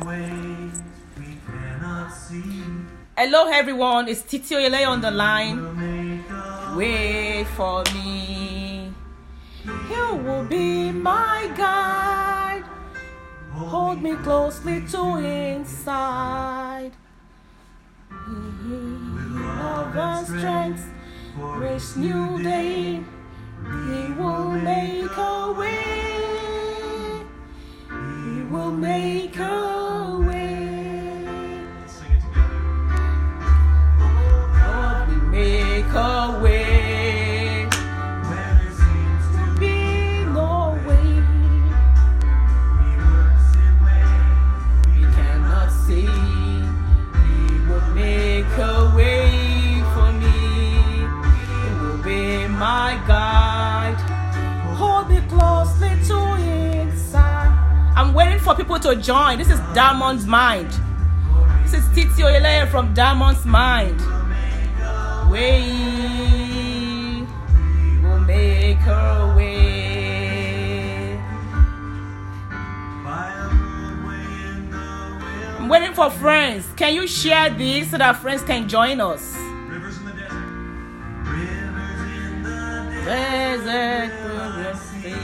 ways we cannot see. Hello everyone, it's Titi Oyele on the line. Wait for me. You will be my guide. Hold me closely to inside. Love and strength for each new day. He will make a way. He will make a way. Sing it together. Lord, we make a way. Where there seems to Be no way. be works in ways We cannot see. He will make a way for me. He will be my guide. Hold me closely to inside. I'm waiting for people to join. This is Diamond's Mind. This is Titi Oyele from Diamond's Mind. Way, we will make a way. by a roadway in the I'm waiting for friends. Can you share this so that friends can join us? rivers in the desert. Rivers in the Desert sea.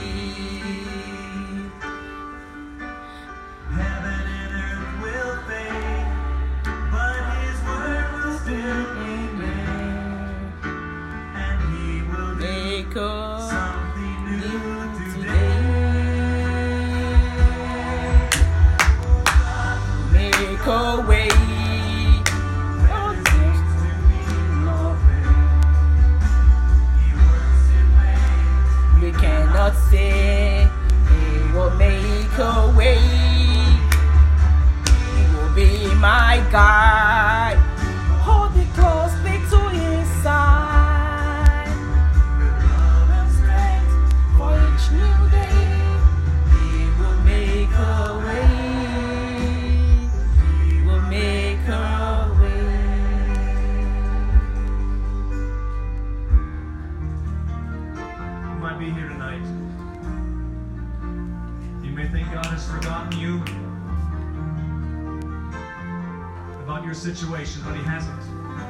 Heaven and earth will fade, but His word will still remain, and He will do make a something new today. today. Make a way. Where there seems to be no way, He works in ways We cannot say He will make a way. He will be my guide. Hold me closely to His side. with love and strength. For each new day, He will make a way. He will make a way. You might be here tonight. You may think God has forgotten you about your situation, but He hasn't.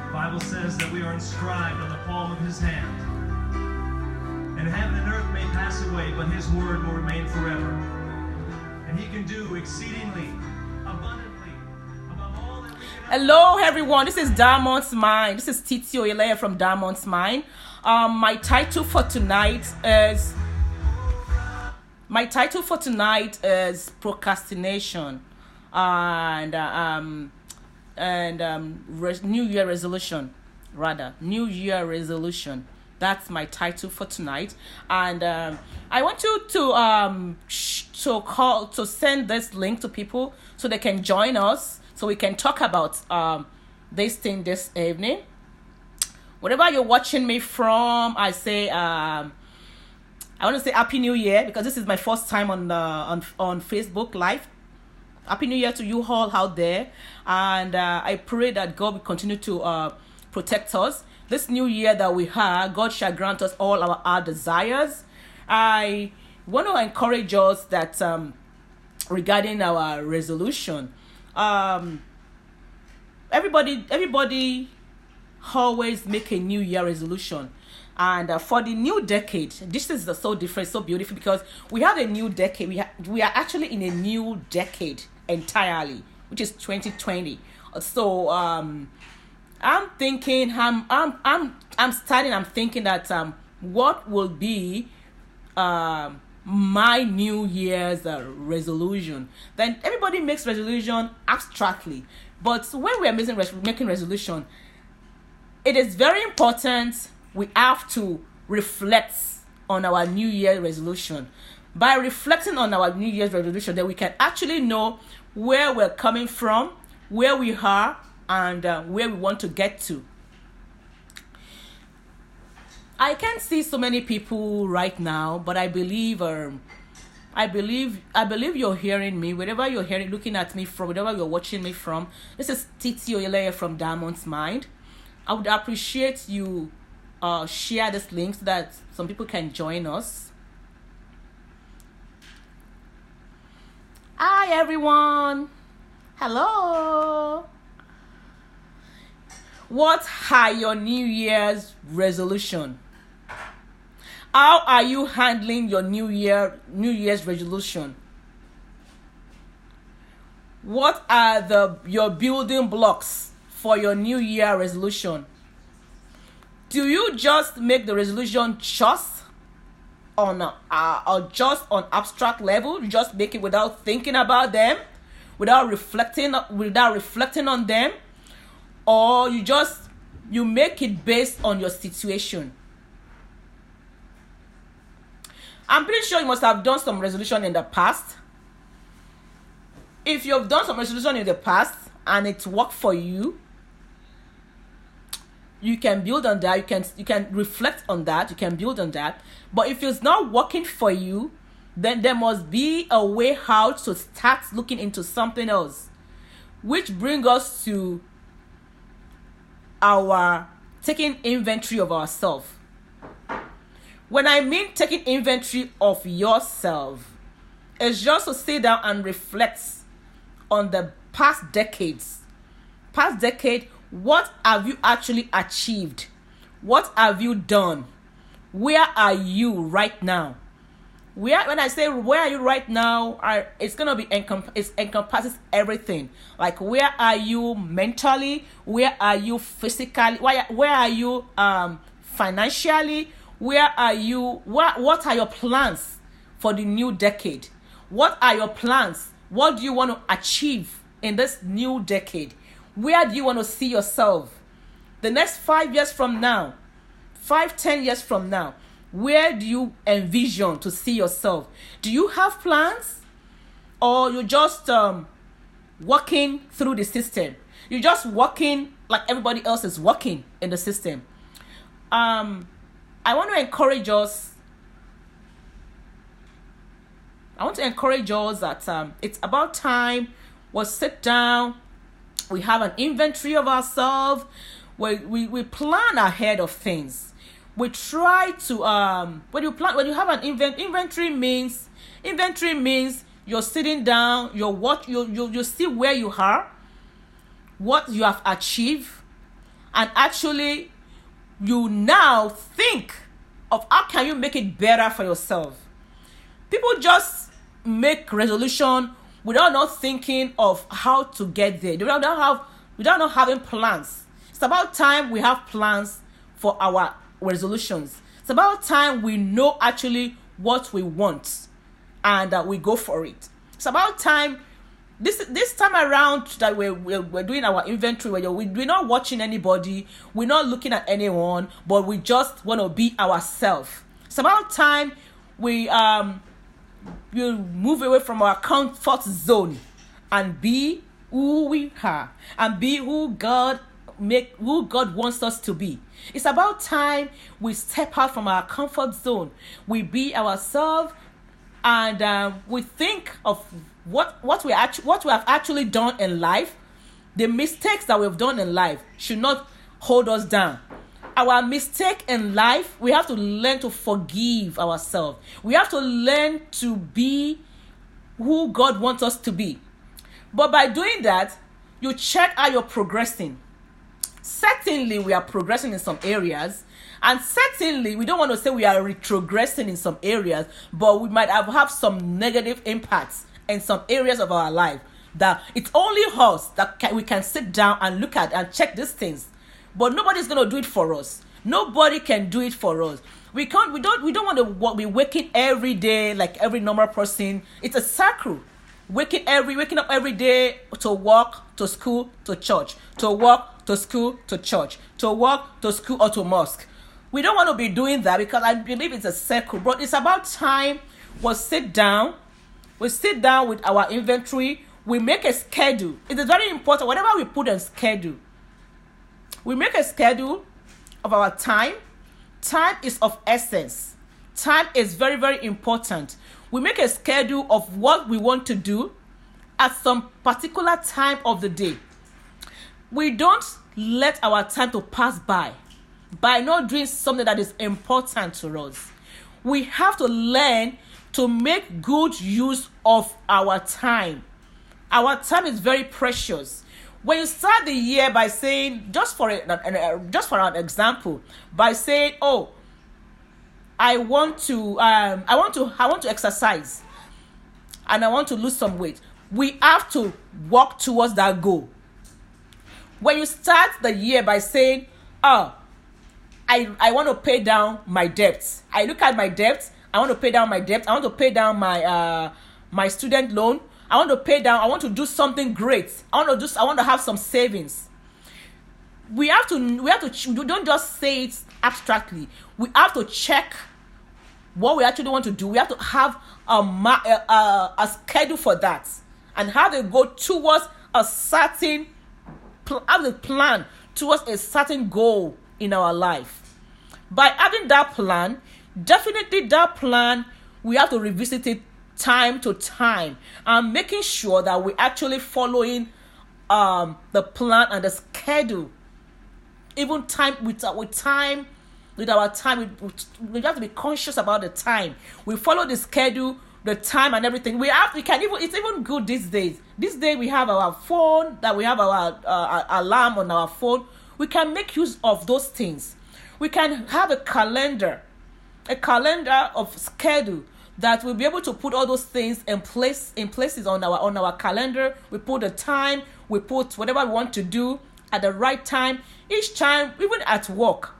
The Bible says that we are inscribed on the palm of His hand. And heaven and earth may pass away, but His word will remain forever. And He can do exceedingly abundantly above all that we can Hello everyone, this is Diamond's Mind. This is Titi Oyele from Diamond's Mind. My title for tonight is procrastination and New Year resolution. New Year resolution. That's my title for tonight, and I want you to send this link to people so they can join us, so we can talk about this thing this evening. Wherever you're watching me from, I want to say Happy New Year, because this is my first time on Facebook Live. Happy New Year to you all out there, and I pray that God will continue to protect us. This new year that we have, God shall grant us all our desires. I want to encourage us that regarding our resolution, everybody always make a New Year resolution. And for the new decade, this is so different, so beautiful, because we have a new decade. We are actually in a new decade entirely, which is 2020. So I'm thinking, I'm thinking that what will be my New Year's resolution. Then everybody makes resolution abstractly, but when we are making resolution, it is very important. We have to reflect on our New Year resolution. By reflecting on our New Year's resolution, then we can actually know where we're coming from, where we are, and where we want to get to. I can't see so many people right now, but I believe you're hearing me. Wherever you're looking at me from, wherever you're watching me from. This is Titi Oyele from Diamond's Mind. I would appreciate you share this link so that some people can join us. Hi everyone. Hello. What are your New Year's resolution? How are you handling your New Year's resolution? What are your building blocks for your New Year resolution? Do you just make the resolution just on abstract level? You just make it without thinking about them, without reflecting on them, or you make it based on your situation? I'm pretty sure you must have done some resolution in the past. If you've done some resolution in the past and it worked for you, you can build on that. You can reflect on that. You can build on that. But if it's not working for you, then there must be a way how to start looking into something else. Which brings us to our taking inventory of ourselves. When I mean taking inventory of yourself, it's just to sit down and reflect on the past decades. What have you actually achieved? What have you done? Where are you right now? When I say where are you right now, it's gonna be it encompasses everything. Like, where are you mentally? Where are you physically? Where are you financially? Where are you? What are your plans for the new decade? What are your plans? What do you want to achieve in this new decade? Where do you want to see yourself the next 5 years from now, 10 years from now? Where do you envision to see yourself? Do you have plans, or you're just walking through the system? You're just walking like everybody else is walking in the system. I want to encourage us that it's about time we sit down, we have an inventory of ourselves, we plan ahead of things. We try to when you have an inventory means you're sitting down, you see where you are, what you have achieved, and actually you now think of how can you make it better for yourself. People just make resolution without not thinking of how to get there. Without not having plans. It's about time we have plans for our resolutions. It's about time we know actually what we want and we go for it. It's about time this time around that we're doing our inventory, where we're not watching anybody, we're not looking at anyone, but we just want to be ourselves. It's about time we move away from our comfort zone and be who we are and be who God wants us to be. It's about time we step out from our comfort zone. We be ourselves, and we think of what we have actually done in life. The mistakes that we've done in life should not hold us down. Our mistake in life, we have to learn to forgive ourselves. We have to learn to be who God wants us to be. But by doing that, you check how you're progressing. Certainly, we are progressing in some areas, and certainly, we don't want to say we are retrogressing in some areas, but we might have some negative impacts in some areas of our life. That it's only us that we can sit down and look at and check these things. But nobody's going to do it for us. Nobody can do it for us. We don't want to be waking every day like every normal person. It's a circle. Waking up every day to work, to school, to church, to work, to school, to church, to work, to school, or to mosque. We don't want to be doing that, because I believe it's a circle. But it's about time we sit down with our inventory. We make a schedule. It is very important. Whatever we put on schedule, we make a schedule of our time. Time is of essence. Time is very, very important. We make a schedule of what we want to do at some particular time of the day. We don't let our time to pass by not doing something that is important to us. We have to learn to make good use of our time. Our time is very precious. When you start the year by saying, just for an example, by saying, "Oh, I want to exercise, and I want to lose some weight," we have to work towards that goal. When you start the year by saying, "Oh, I want to pay down my debts," I look at my debts. I want to pay down my debt. I want to pay down my student loan. I want to do something great. I want to have some savings. We don't just say it abstractly. We have to check what we actually want to do. We have to have a schedule for that, and have a goal towards have a plan towards a certain goal in our life. By having that plan, definitely that plan, we have to revisit it time to time, and making sure that we're actually following the plan and the schedule. Even with our time, we have to be conscious about the time. We follow the schedule, the time, and everything. It's even good these days. These days we have our phone, that we have our alarm on our phone. We can make use of those things. We can have a calendar of schedule that we'll be able to put all those things in places on our calendar. We put the time, we put whatever we want to do at the right time. Each time, even at work.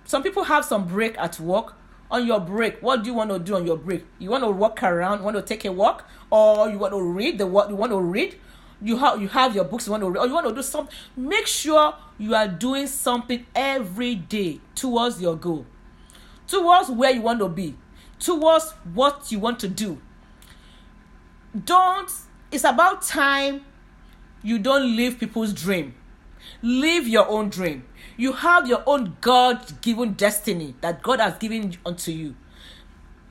Some people have some break at work. On your break, what do you want to do on your break? You want to walk around, you want to take a walk, or you want to read what you want to read? You have your books you want to read, or you want to do something. Make sure you are doing something every day towards your goal, towards where you want to be, towards what you want to do. It's about time you don't live people's dream. Live your own dream. You have your own God-given destiny that God has given unto you.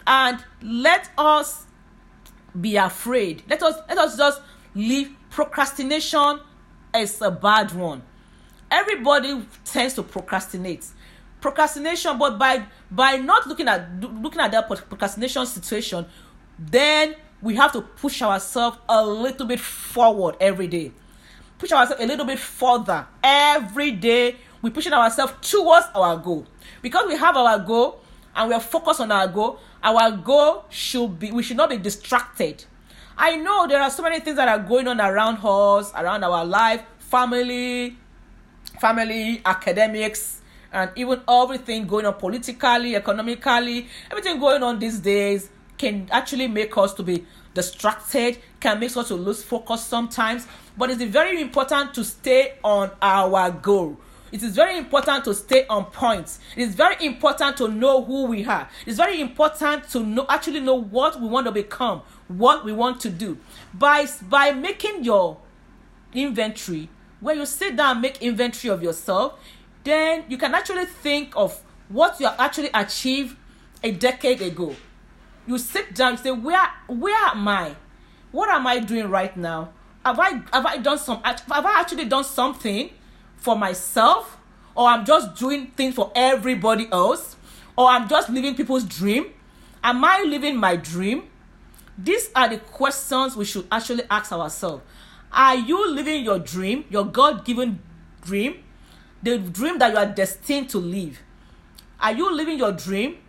And let us be afraid. Let us just leave. Procrastination is a bad one. Everybody tends to procrastinate. But by not looking at that procrastination situation, then we have to push ourselves a little bit forward every day. Push ourselves a little bit further every day. We're pushing ourselves towards our goal. Because we have our goal and we are focused on our goal we should not be distracted. I know there are so many things that are going on around us, around our life, family, academics, and even everything going on politically, economically. Everything going on these days can actually make us to be distracted, can make us to lose focus sometimes. But it's very important to stay on our goal. It is very important to stay on point. It is very important to know who we are. It's very important to know what we want to become, what we want to do. By making your inventory, when you sit down and make inventory of yourself, then you can actually think of what you have actually achieved a decade ago. You sit down and say, where am I? What am I doing right now? Have I actually done something for myself, or I'm just doing things for everybody else, or I'm just living people's dream? Am I living my dream? These are the questions we should actually ask ourselves. Are you living your dream, your God-given dream, the dream that you are destined to live? Are you living your dream?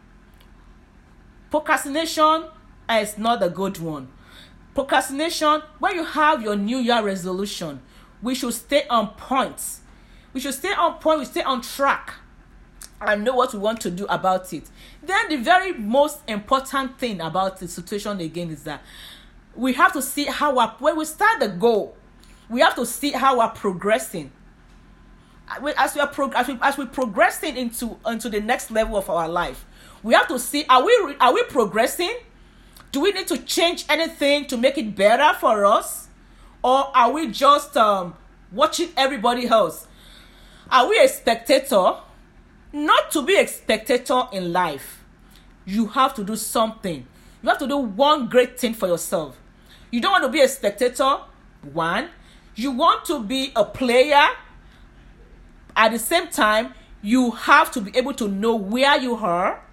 Procrastination is not a good one. Procrastination, when you have your New Year resolution, we should stay on point. We stay on track and know what we want to do about it. Then the very most important thing about the situation again is that we have to see when we start the goal, we have to see how we're progressing. As we're progressing into the next level of our life, we have to see, are we progressing? Do we need to change anything to make it better for us? Or are we just watching everybody else? Are we a spectator? Not to be a spectator in life. You have to do something. You have to do one great thing for yourself. You don't want to be a spectator. One, you want to be a player. At the same time, you have to be able to know where you are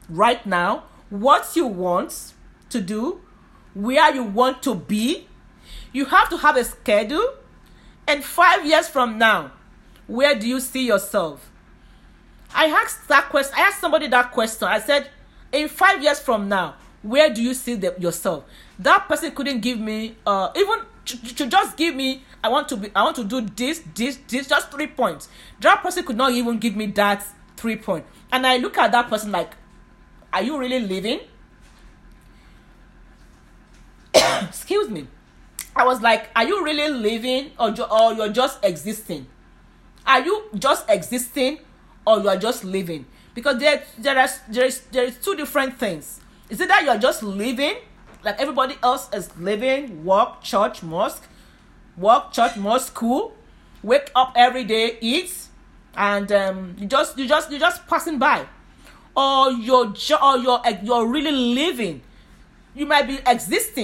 right now, what you want to do, where you want to be. You have to have a schedule. And 5 years from now, where do you see yourself? I asked that question. I asked somebody that question. I said, in 5 years from now, where do you see yourself? That person couldn't give me even to just give me. I want to do this, just 3 points. That person could not even give me that 3 point. And I look at that person like, are you really living? Excuse me. I was like, are you really living, or you're just existing? Are you just existing, or you are just living? Because there is two different things. Is it that you are just living like everybody else is living, work, church, mosque, school, wake up every day, eat, and you're just passing by, or you're really living? You might be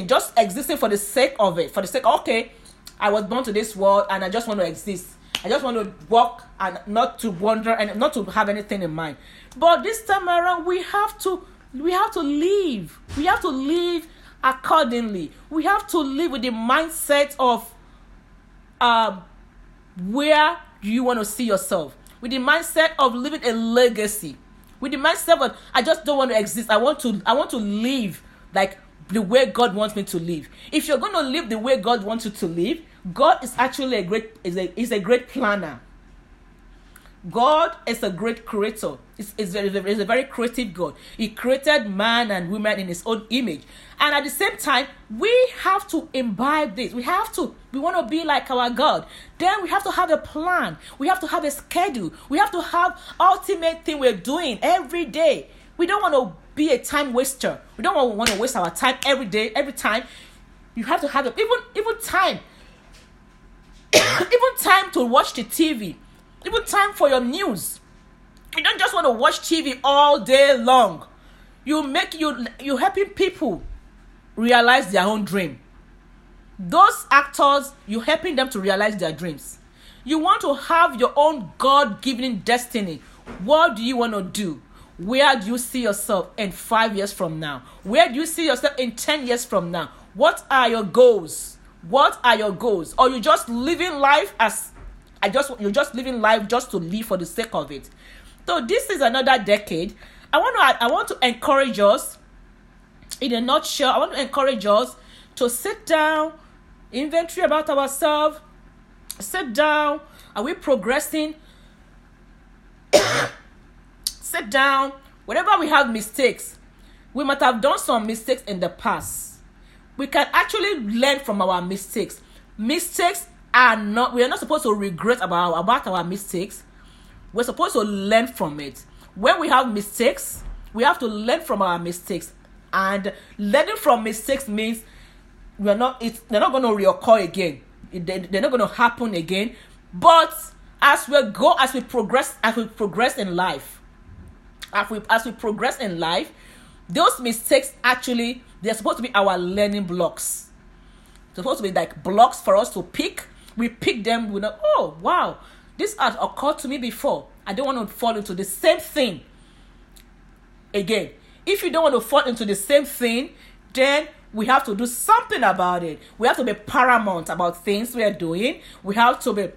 just existing for the sake of it, okay, I was born to this world and I just want to exist. I just want to walk and not to wander and not to have anything in mind. But this time around, we have to live. We have to live accordingly. We have to live with the mindset of where you want to see yourself. With the mindset of living a legacy. With the mindset of, I just don't want to exist. I want to live like the way God wants me to live. If you're going to live the way God wants you to live, God is actually a great planner. God is a great creator. Is a very creative God. He created man and woman in his own image. And at the same time, we have to imbibe this. We want to be like our God. Then we have to have a plan. We have to have a schedule. We have to have ultimate thing we're doing every day. We don't want to be a time waster. We don't want to waste our time every day, every time. You have to have even time. Even time to watch the TV. Even time for your news. You don't just want to watch TV all day long. You're helping people realize their own dream. Those actors, you're helping them to realize their dreams. You want to have your own God-given destiny. What do you want to do? Where do you see yourself in 5 years from now? Where do you see yourself in 10 years from now? What are your goals? What are your goals? Or you're just living life you're just living life just to live for the sake of it. So this is another decade. I want to encourage us, in a nutshell, I want to encourage us to sit down, inventory about ourselves, sit down. Are we progressing? Sit down. Whenever we have mistakes, we might have done some mistakes in the past. We can actually learn from our mistakes. We are not supposed to regret about our mistakes. We're supposed to learn from it. When we have mistakes, we have to learn from our mistakes. And learning from mistakes means they're not going to reoccur again. They're not going to happen again. But as we progress in life, those mistakes actually, they're supposed to be our learning blocks. They're supposed to be like blocks for us to pick. We pick them, we know, oh wow, this has occurred to me before. I don't want to fall into the same thing again. If you don't want to fall into the same thing, then we have to do something about it. We have to be paramount about things we are doing. We have to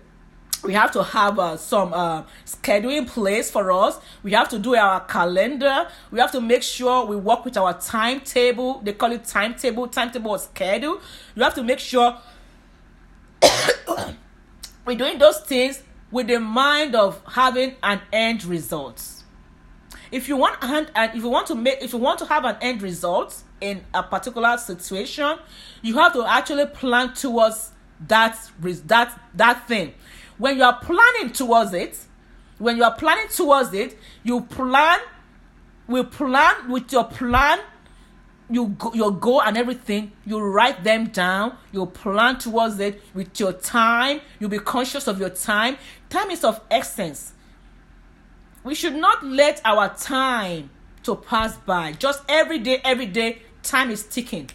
have some schedule in place for us. We have to do our calendar. We have to make sure we work with our timetable. They call it timetable or schedule. You have to make sure we're doing those things with the mind of having an end result. If you want to have an end result in a particular situation, you have to actually plan towards that thing. When you are planning towards it, you plan with your plan, your goal and everything. You write them down. You plan towards it with your time. You'll be conscious of your time. Time is of essence. We should not let our time to pass by. Just every day, time is ticking.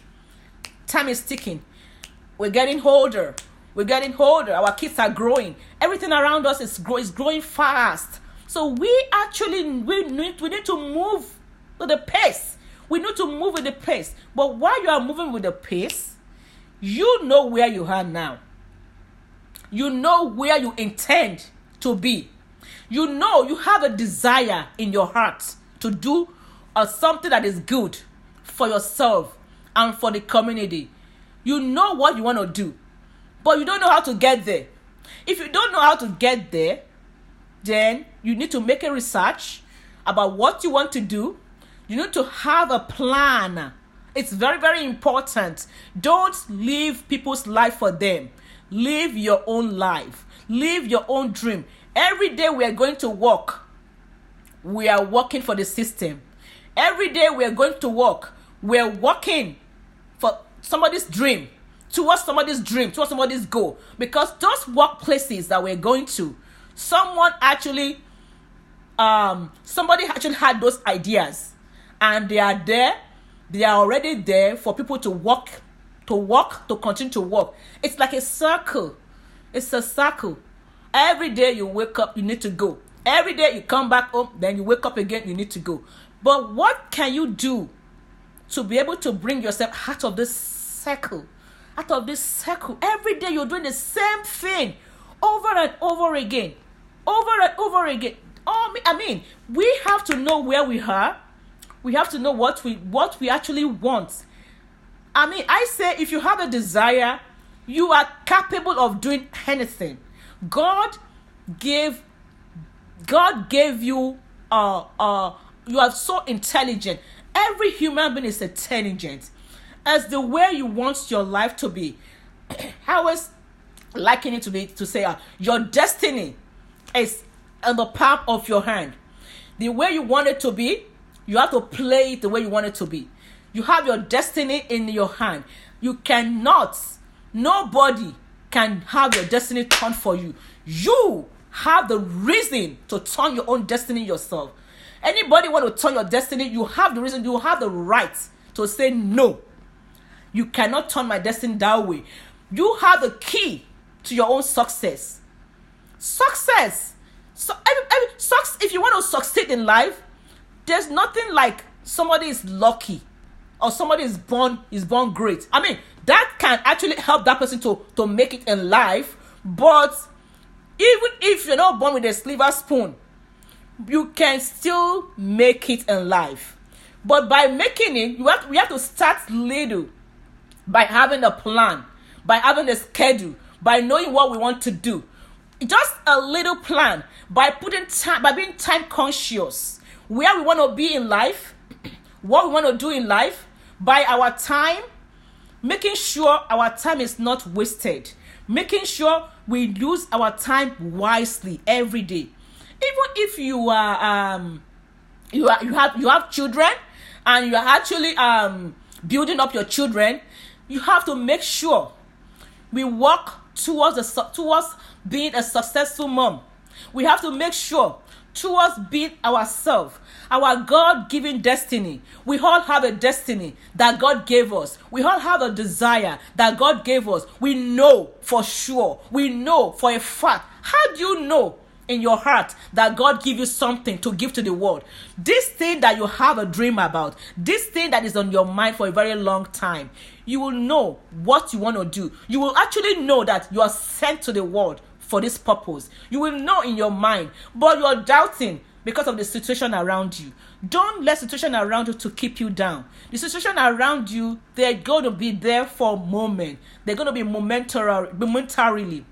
We're getting older. Our kids are growing. Everything around us is growing fast. So we need to move with the pace. We need to move with the pace. But while you are moving with the pace, You know where you are now. You know where you intend to be. You know you have a desire in your heart to do something that is good for yourself and for the community. You know what you want to do, but you don't know how to get there. If you don't know how to get there, then you need to make a research about what you want to do. You need to have a plan. It's very, very important. Don't live people's life for them. Live your own life. Live your own dream. Every day we are going to work. We are working for the system. Every day we are going to work. We are working for somebody's dream. Towards somebody's dream. Towards somebody's goal. Because those workplaces that we're going to, somebody actually had those ideas. And they are there. They are already there for people to work, to continue to work. It's like a circle. It's a circle. Every day you wake up, you need to go. Every day you come back home, then you wake up again, you need to go. But what can you do to be able to bring yourself out of this circle? Out of this circle. Every day you're doing the same thing over and over again. Over and over again. I mean, we have to know where we are. We have to know what we actually want. I mean, I say if you have a desire, you are capable of doing anything. God gave you you are so intelligent. Every human being is intelligent. As the way you want your life to be. I was liking it to say your destiny is in the palm of your hand. The way you want it to be, you have to play it the way you want it to be. You have your destiny in your hand. Nobody can have your destiny turned for you. You have the reason to turn your own destiny yourself. Anybody want to turn your destiny, you have the reason, you have the right to say no. You cannot turn my destiny that way. You have the key to your own success. Success. So, if you want to succeed in life, there's nothing like somebody is lucky or somebody is born great. I mean, that can actually help that person to make it in life. But even if you're not born with a silver spoon, you can still make it in life. But by making it, we have to start little. By having a plan, by having a schedule, by knowing what we want to do. Just a little plan, by putting time, by being time conscious, where we want to be in life, what we want to do in life, by our time, making sure our time is not wasted, making sure we use our time wisely every day. Even if you have children and you are actually building up your children, you have to make sure we work towards being a successful mom. We have to make sure towards being ourselves, our God-given destiny. We all have a destiny that God gave us. We all have a desire that God gave us. We know for sure. We know for a fact. How do you know in your heart that God give you something to give to the world? This thing that you have a dream about, this thing that is on your mind for a very long time, you will know what you want to do. You will actually know that you are sent to the world for this purpose. You will know in your mind, but you are doubting because of the situation around you. Don't let situation around you to keep you down. The situation around you, they're going to be there for a moment. They're going to be momentarily.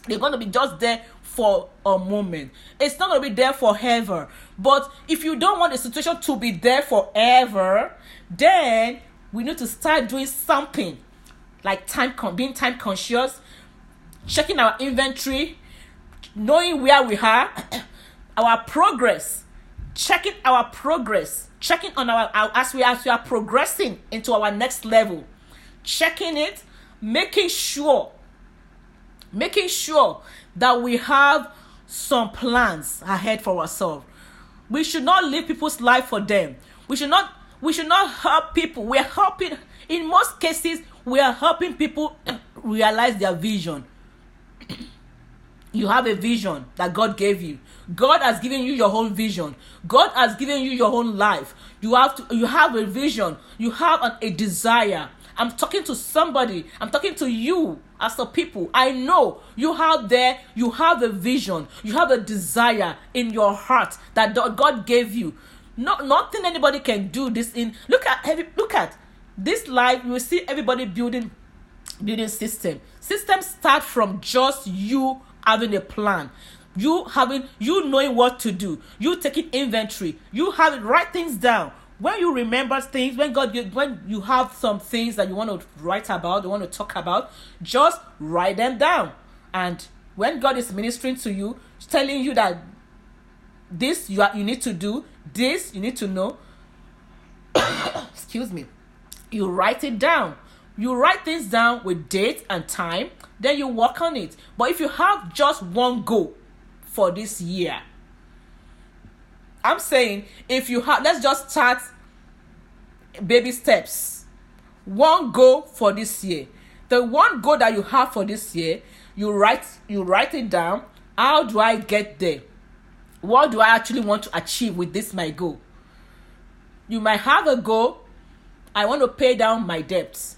They're going to be just there for a moment. It's not going to be there forever. But if you don't want the situation to be there forever, then we need to start doing something like being time conscious, checking our inventory, knowing where we are, our progress, checking on as we are progressing into our next level, checking it, making sure that we have some plans ahead for ourselves. We should not live people's life for them. We should not help people. In most cases, we are helping people realize their vision. You have a vision that God gave you. God has given you your own vision. God has given you your own life. You have a vision. You have a desire. I'm talking to somebody. I'm talking to you as the people. I know you have you have a vision. You have a desire in your heart that God gave you. Nothing anybody can do this in. Look at this life. You will see everybody building system. Systems start from just you having a plan. You knowing what to do. You taking inventory. You write things down. When you remember things, when you have some things that you want to write about, you want to talk about, just write them down. And when God is ministering to you, telling you that this you need to do, this you need to know, excuse me, you write it down. You write things down with date and time, then you work on it. But if you have just one goal for this year, I'm saying let's just start baby steps. One goal for this year. The one goal that you have for this year, you write it down. How do I get there? What do I actually want to achieve with this my goal? You might have a goal. I want to pay down my debts.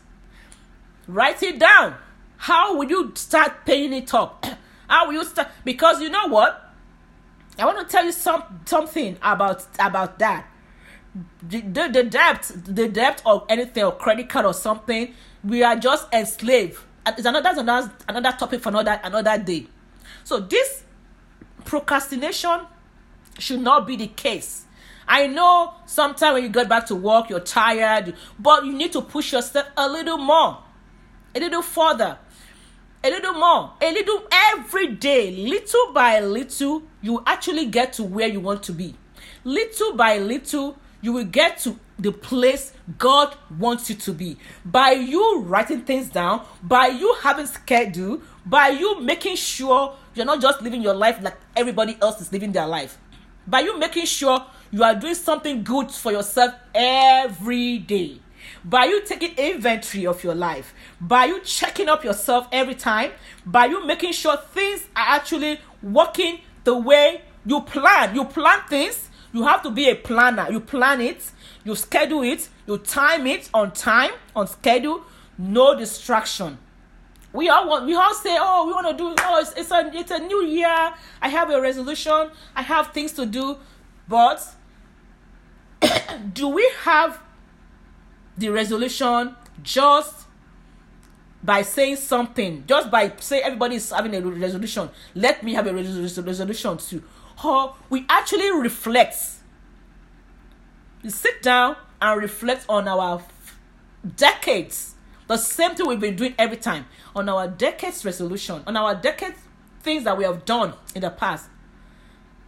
Write it down. How will you start paying it up? How will you start? Because you know what? I want to tell you something about that. The debt of anything, or credit card or something, we are just enslaved. That's another topic for another day. So this procrastination should not be the case. I know sometimes when you get back to work, you're tired, but you need to push yourself a little more, a little further, a little more, a little every day, little by little, you actually get to where you want to be. Little by little, you will get to the place God wants you to be. By you writing things down, by you having schedule, by you making sure you're not just living your life like everybody else is living their life. By you making sure you are doing something good for yourself every day. By you taking inventory of your life. By you checking up yourself every time. By you making sure things are actually working the way you plan. You plan things. You have to be a planner. You plan it. You schedule it. You time it on time, on schedule. No distraction. We all say, oh, we want to do, oh, it's a new year. I have a resolution. I have things to do. But do we have the resolution just by saying something? Just by saying everybody is having a resolution. Let me have a resolution too. Or we actually reflect. We sit down and reflect on our decades. The same thing we've been doing every time. On our decades resolution. On our decades things that we have done in the past.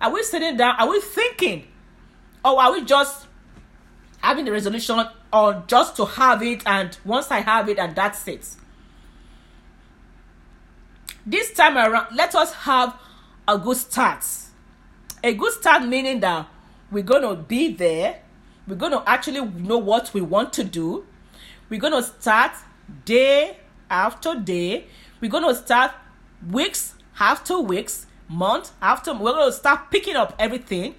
Are we sitting down? Are we thinking? Or are we just having the resolution, or just to have it, and once I have it and that's it? This time around, let us have a good start. A good start meaning that we're going to be there. We're going to actually know what we want to do. We're going to start day after day. We're going to start weeks after weeks, month after month. We're going to start picking up everything.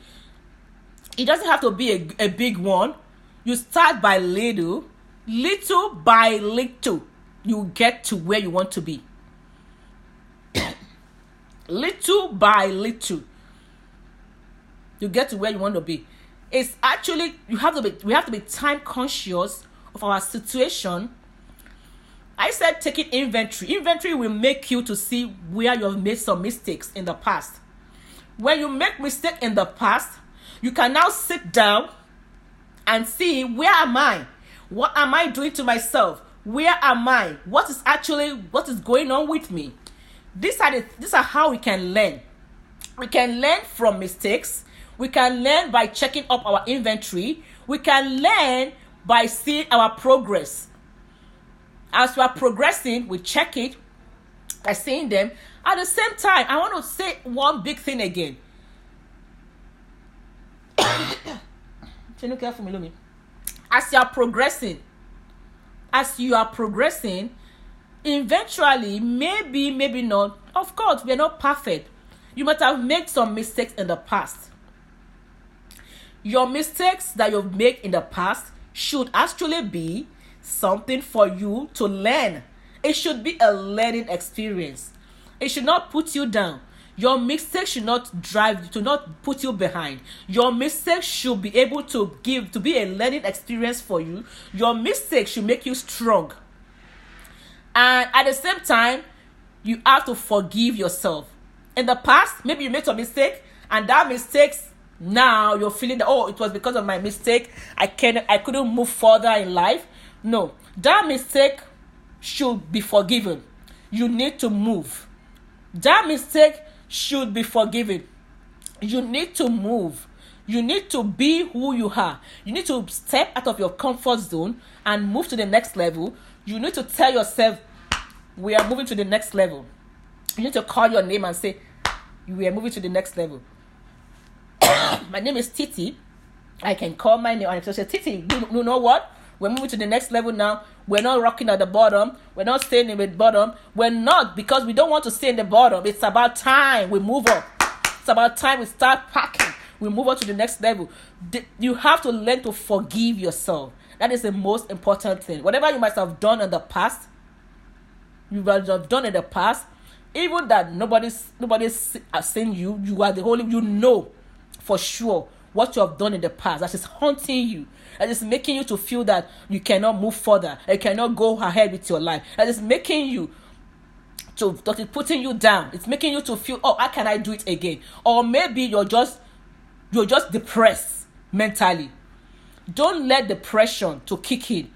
It doesn't have to be a big one. You start by little by little, you get to where you want to be. Little by little, you get to where you want to be. It's actually, we have to be time conscious of our situation. I said taking inventory. Inventory will make you to see where you have made some mistakes in the past. When you make mistake in the past, you can now sit down and see, where am I? What am I doing to myself? Where am I? What is going on with me? These are how we can learn. We can learn from mistakes. We can learn by checking up our inventory. We can learn by seeing our progress. As we are progressing, we check it by seeing them. At the same time, I want to say one big thing again. As you are progressing, eventually, maybe not. Of course, we are not perfect. You might have made some mistakes in the past. Your mistakes that you've made in the past should actually be something for you to learn. It should be a learning experience. It should not put you down. Your mistake should not put you behind. Your mistake should be able to be a learning experience for you. Your mistake should make you strong. And at the same time, you have to forgive yourself. In the past, maybe you made a mistake, and that mistake, now you're feeling that, oh, it was because of my mistake, I couldn't move further in life. No, that mistake should be forgiven. You need to move. That mistake should be forgiven. You need to move. You need to be who you are. You need to step out of your comfort zone and move to the next level. You need to tell yourself, we are moving to the next level. You need to call your name and say, we are moving to the next level. My name is Titi. I can call my name and say, Titi, you know what? We're moving to the next level now. We're not rocking at the bottom. We're not staying in the bottom. We're not, because we don't want to stay in the bottom. It's about time we move up. It's about time we start packing. We move on to the next level. You have to learn to forgive yourself. That is the most important thing. Whatever you might have done in the past, even that nobody's seen you, you are the only, you know for sure what you have done in the past that is haunting you, that is making you to feel that you cannot move further, you cannot go ahead with your life, that is making you that is putting you down. It's making you to feel, oh, how can I do it again? Or maybe you're just depressed mentally. Don't let depression to kick in.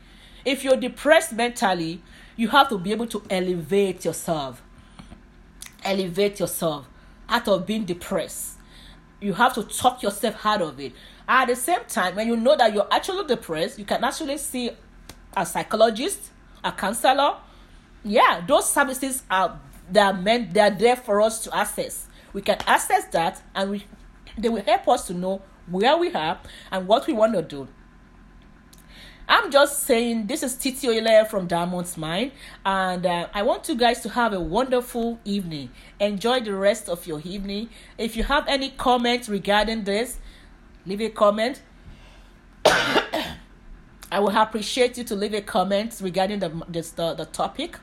If you're depressed mentally, you have to be able to elevate yourself out of being depressed. You have to talk yourself out of it. At the same time, when you know that you're actually depressed, you can actually see a psychologist, a counselor. Yeah, those services they are there for us to access. We can access that, and they will help us to know where we are and what we want to do. I'm just saying, this is Titi Oyele from Diamond's Mind, and I want you guys to have a wonderful evening. Enjoy the rest of your evening. If you have any comments regarding this, leave a comment. I will appreciate you to leave a comment regarding the topic.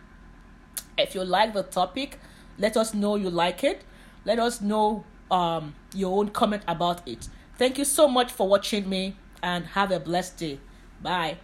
If you like the topic, let us know you like it. Let us know your own comment about it. Thank you so much for watching me, and have a blessed day. Bye.